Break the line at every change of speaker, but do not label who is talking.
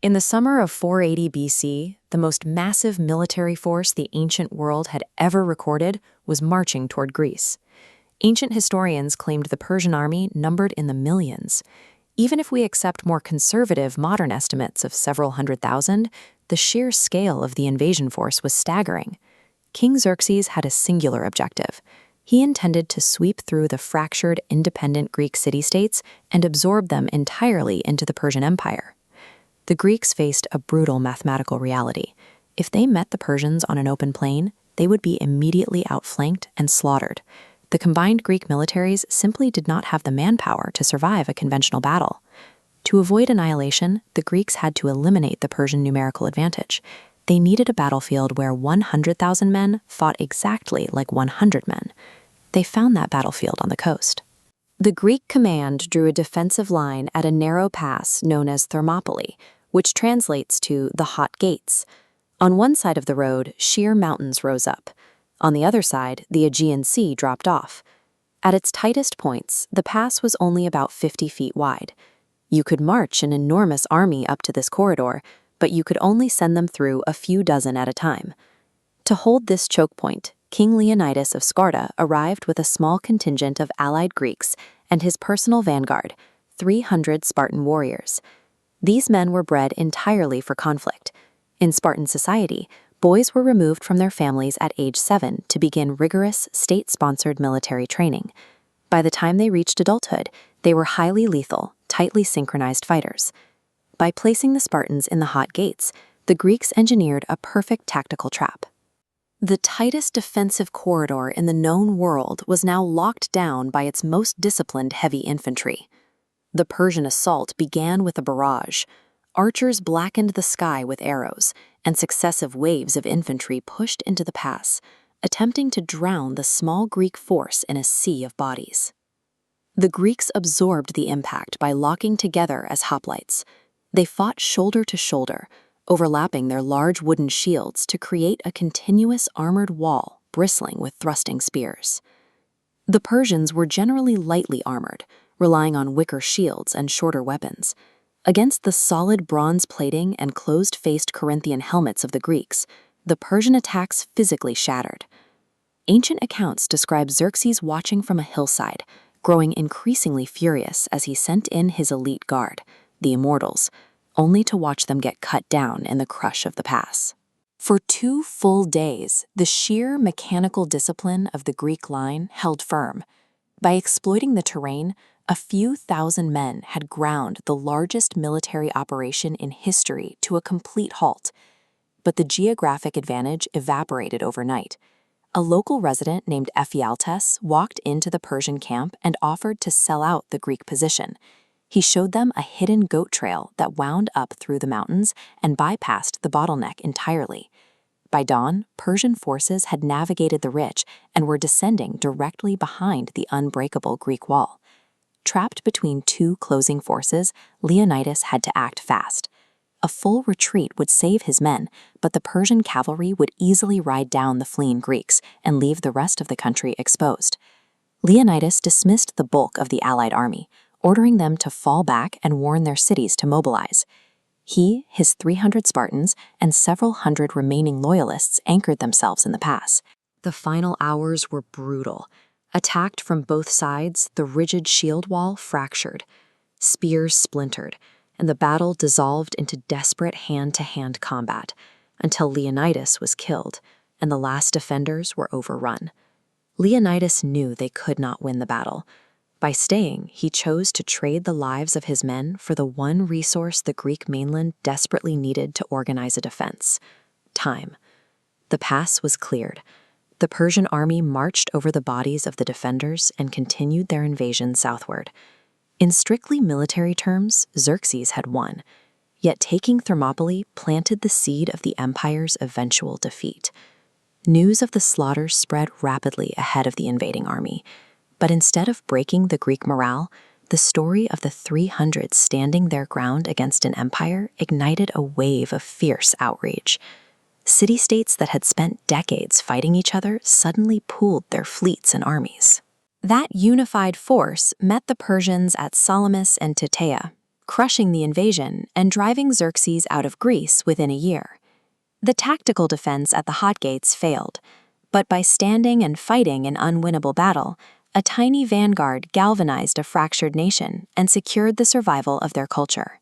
In the summer of 480 BC, the most massive military force the ancient world had ever recorded was marching toward Greece. Ancient historians claimed the Persian army numbered in the millions. Even if we accept more conservative modern estimates of several 100,000, the sheer scale of the invasion force was staggering. King Xerxes had a singular objective. He intended to sweep through the fractured, independent Greek city-states and absorb them entirely into the Persian Empire. The Greeks faced a brutal mathematical reality. If they met the Persians on an open plain, they would be immediately outflanked and slaughtered. The combined Greek militaries simply did not have the manpower to survive a conventional battle. To avoid annihilation, the Greeks had to eliminate the Persian numerical advantage. They needed a battlefield where 100,000 men fought exactly like 100 men. They found that battlefield on the coast. The Greek command drew a defensive line at a narrow pass known as Thermopylae, which translates to the Hot Gates. On one side of the road, sheer mountains rose up. On the other side, the Aegean Sea dropped off. At its tightest points, the pass was only about 50 feet wide. You could march an enormous army up to this corridor, but you could only send them through a few dozen at a time. To hold this choke point, King Leonidas of Sparta arrived with a small contingent of allied Greeks and his personal vanguard, 300 Spartan warriors. These men were bred entirely for conflict. In Spartan society, boys were removed from their families at age 7 to begin rigorous, state-sponsored military training. By the time they reached adulthood, they were highly lethal, tightly synchronized fighters. By placing the Spartans in the Hot Gates, the Greeks engineered a perfect tactical trap. The tightest defensive corridor in the known world was now locked down by its most disciplined heavy infantry. The Persian assault began with a barrage. Archers blackened the sky with arrows, and successive waves of infantry pushed into the pass, attempting to drown the small Greek force in a sea of bodies. The Greeks absorbed the impact by locking together as hoplites. They fought shoulder to shoulder, overlapping their large wooden shields to create a continuous armored wall bristling with thrusting spears. The Persians were generally lightly armored, relying on wicker shields and shorter weapons. Against the solid bronze plating and closed-faced Corinthian helmets of the Greeks, the Persian attacks physically shattered. Ancient accounts describe Xerxes watching from a hillside, growing increasingly furious as he sent in his elite guard, the Immortals, only to watch them get cut down in the crush of the pass. For 2 full days, the sheer mechanical discipline of the Greek line held firm. By exploiting the terrain, a few thousand men had ground the largest military operation in history to a complete halt. But the geographic advantage evaporated overnight. A local resident named Ephialtes walked into the Persian camp and offered to sell out the Greek position. He showed them a hidden goat trail that wound up through the mountains and bypassed the bottleneck entirely. By dawn, Persian forces had navigated the ridge and were descending directly behind the unbreakable Greek wall. Trapped between 2 closing forces, Leonidas had to act fast. A full retreat would save his men, but the Persian cavalry would easily ride down the fleeing Greeks and leave the rest of the country exposed. Leonidas dismissed the bulk of the allied army, ordering them to fall back and warn their cities to mobilize. He, his 300 Spartans, and several hundred remaining loyalists anchored themselves in the pass. The final hours were brutal. Attacked from both sides, the rigid shield wall fractured. Spears splintered, and the battle dissolved into desperate hand-to-hand combat until Leonidas was killed and the last defenders were overrun. Leonidas knew they could not win the battle. By staying, he chose to trade the lives of his men for the one resource the Greek mainland desperately needed to organize a defense: time. The pass was cleared. The Persian army marched over the bodies of the defenders and continued their invasion southward. In strictly military terms, Xerxes had won, yet taking Thermopylae planted the seed of the empire's eventual defeat. News of the slaughter spread rapidly ahead of the invading army, but instead of breaking the Greek morale, the story of the 300 standing their ground against an empire ignited a wave of fierce outrage. City-states that had spent decades fighting each other suddenly pooled their fleets and armies. That unified force met the Persians at Salamis and Titaea, crushing the invasion and driving Xerxes out of Greece within a year. The tactical defense at the Hot Gates failed, but by standing and fighting an unwinnable battle, a tiny vanguard galvanized a fractured nation and secured the survival of their culture.